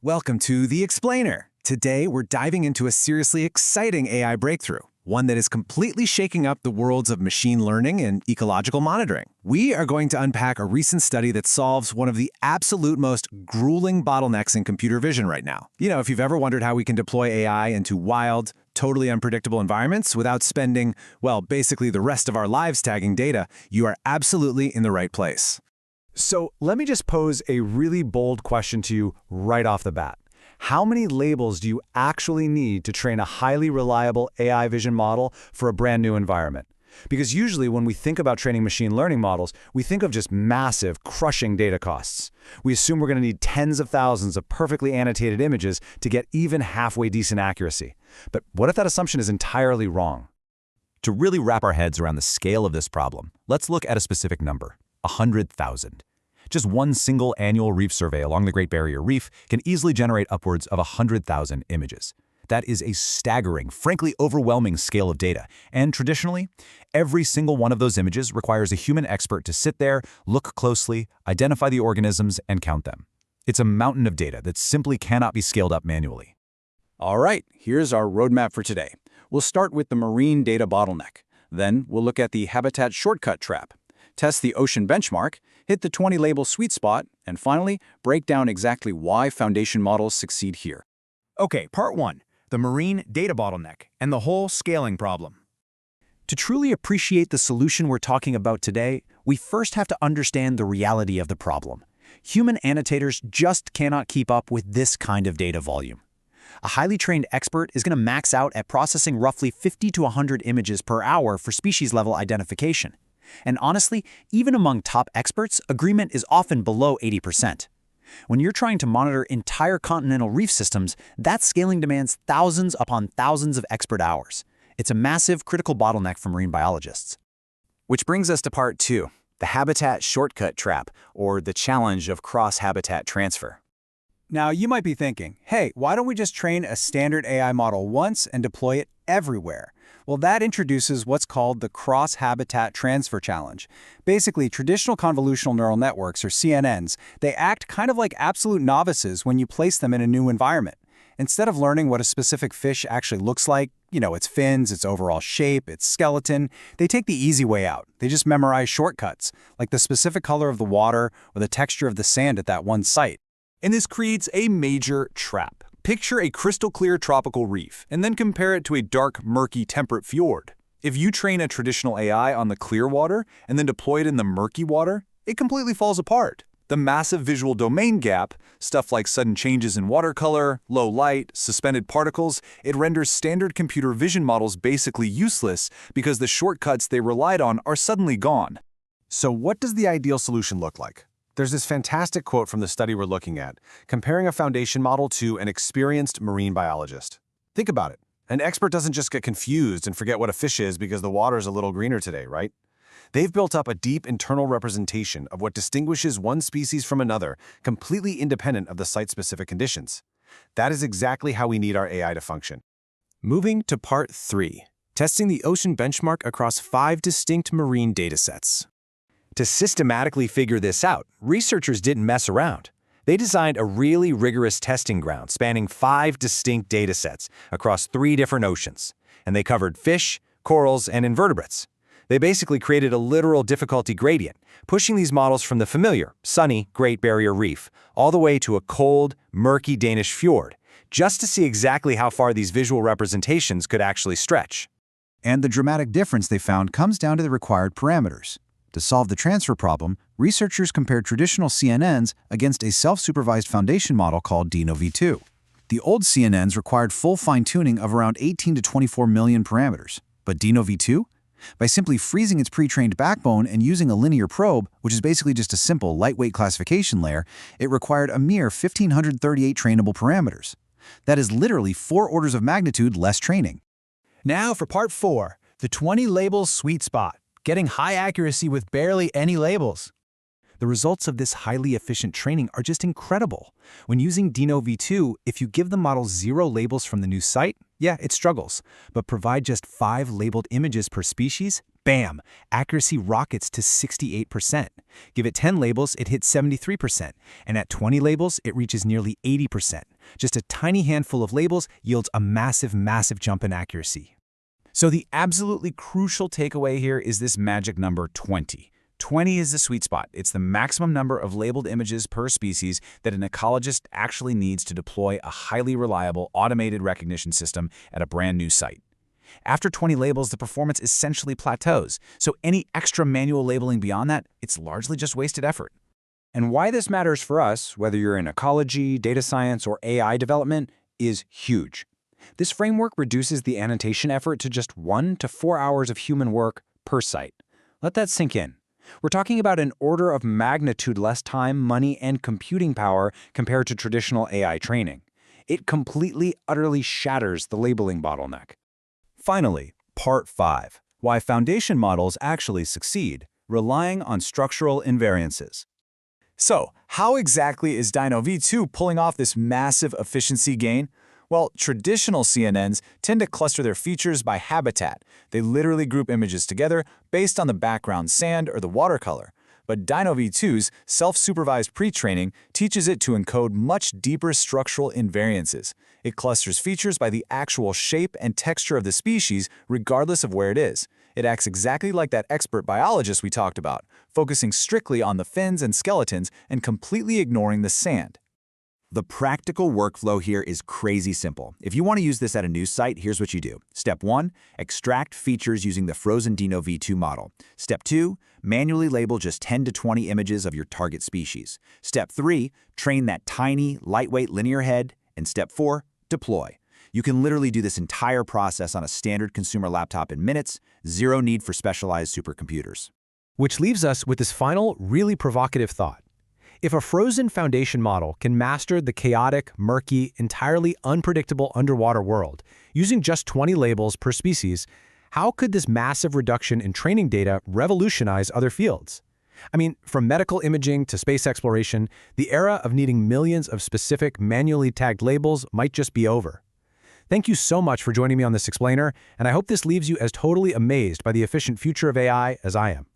Welcome to The Explainer. Today, we're diving into a seriously exciting AI breakthrough, one that is completely shaking up the worlds of machine learning and ecological monitoring. We are going to unpack a recent study that solves one of the absolute most grueling bottlenecks in computer vision right now. If you've ever wondered how we can deploy AI into wild, totally unpredictable environments without spending, basically the rest of our lives tagging data, you are absolutely in the right place. So let me just pose a really bold question to you right off the bat. How many labels do you actually need to train a highly reliable AI vision model for a brand new environment? Because usually when we think about training machine learning models, we think of just massive, crushing data costs. We assume we're going to need tens of thousands of perfectly annotated images to get even halfway decent accuracy. But what if that assumption is entirely wrong? To really wrap our heads around the scale of this problem, let's look at a specific number. 100,000. Just one single annual reef survey along the Great Barrier Reef can easily generate upwards of 100,000 images. That is a staggering, frankly overwhelming scale of data. And traditionally, every single one of those images requires a human expert to sit there, look closely, identify the organisms, and count them. It's a mountain of data that simply cannot be scaled up manually. All right, here's our roadmap for today. We'll start with the marine data bottleneck. Then we'll look at the habitat shortcut trap, test the ocean benchmark, hit the 20 label sweet spot, and finally, break down exactly why foundation models succeed here. Okay, part 1, the marine data bottleneck and the whole scaling problem. To truly appreciate the solution we're talking about today, we first have to understand the reality of the problem. Human annotators just cannot keep up with this kind of data volume. A highly trained expert is going to max out at processing roughly 50 to 100 images per hour for species-level identification. And honestly, even among top experts, agreement is often below 80%. When you're trying to monitor entire continental reef systems, that scaling demands thousands upon thousands of expert hours. It's a massive critical bottleneck for marine biologists. Which brings us to part 2, the habitat shortcut trap, or the challenge of cross-habitat transfer. Now, you might be thinking, hey, why don't we just train a standard AI model once and deploy it everywhere? Well, that introduces what's called the cross-habitat transfer challenge. Basically, traditional convolutional neural networks, or CNNs, they act kind of like absolute novices when you place them in a new environment. Instead of learning what a specific fish actually looks like, its fins, its overall shape, its skeleton, they take the easy way out. They just memorize shortcuts, like the specific color of the water or the texture of the sand at that one site. And this creates a major trap. Picture a crystal-clear tropical reef, and then compare it to a dark, murky, temperate fjord. If you train a traditional AI on the clear water and then deploy it in the murky water, it completely falls apart. The massive visual domain gap, stuff like sudden changes in water color, low light, suspended particles, it renders standard computer vision models basically useless because the shortcuts they relied on are suddenly gone. So what does the ideal solution look like? There's this fantastic quote from the study we're looking at, comparing a foundation model to an experienced marine biologist. Think about it. An expert doesn't just get confused and forget what a fish is because the water's a little greener today, right? They've built up a deep internal representation of what distinguishes one species from another, completely independent of the site-specific conditions. That is exactly how we need our AI to function. Moving to part 3, testing the ocean benchmark across 5 distinct marine datasets. To systematically figure this out, researchers didn't mess around. They designed a really rigorous testing ground spanning 5 distinct datasets across 3 different oceans, and they covered fish, corals, and invertebrates. They basically created a literal difficulty gradient, pushing these models from the familiar, sunny Great Barrier Reef all the way to a cold, murky Danish fjord, just to see exactly how far these visual representations could actually stretch. And the dramatic difference they found comes down to the required parameters. To solve the transfer problem, researchers compared traditional CNNs against a self-supervised foundation model called DINO-V2. The old CNNs required full fine-tuning of around 18 to 24 million parameters. But DINO-V2? By simply freezing its pre-trained backbone and using a linear probe, which is basically just a simple, lightweight classification layer, it required a mere 1,538 trainable parameters. That is literally 4 orders of magnitude less training. Now for part 4, the 20 labels sweet spot, getting high accuracy with barely any labels. The results of this highly efficient training are just incredible. When using Dino V2, if you give the model 0 labels from the new site, yeah, it struggles. But provide just 5 labeled images per species, bam, accuracy rockets to 68%. Give it 10 labels, it hits 73%. And at 20 labels, it reaches nearly 80%. Just a tiny handful of labels yields a massive, massive jump in accuracy. So the absolutely crucial takeaway here is this magic number 20. 20 is the sweet spot. It's the maximum number of labeled images per species that an ecologist actually needs to deploy a highly reliable automated recognition system at a brand new site. After 20 labels, the performance essentially plateaus, so any extra manual labeling beyond that, it's largely just wasted effort. And why this matters for us, whether you're in ecology, data science, or AI development, is huge. This framework reduces the annotation effort to just 1 to 4 hours of human work per site. Let that sink in. We're talking about an order of magnitude less time, money, and computing power compared to traditional AI training. It completely, utterly shatters the labeling bottleneck. Finally, Part 5. Why foundation models actually succeed, relying on structural invariances. So, how exactly is Dino V2 pulling off this massive efficiency gain? Well, traditional CNNs tend to cluster their features by habitat. They literally group images together based on the background sand or the watercolor. But Dino V2's self-supervised pre-training teaches it to encode much deeper structural invariances. It clusters features by the actual shape and texture of the species regardless of where it is. It acts exactly like that expert biologist we talked about, focusing strictly on the fins and skeletons and completely ignoring the sand. The practical workflow here is crazy simple. If you want to use this at a news site, here's what you do. Step 1, extract features using the frozen Dino V2 model. Step 2, manually label just 10 to 20 images of your target species. Step 3, train that tiny, lightweight linear head. And Step 4, deploy. You can literally do this entire process on a standard consumer laptop in minutes, zero need for specialized supercomputers. Which leaves us with this final, really provocative thought. If a frozen foundation model can master the chaotic, murky, entirely unpredictable underwater world using just 20 labels per species, how could this massive reduction in training data revolutionize other fields? I mean, from medical imaging to space exploration, the era of needing millions of specific, manually tagged labels might just be over. Thank you so much for joining me on this explainer, and I hope this leaves you as totally amazed by the efficient future of AI as I am.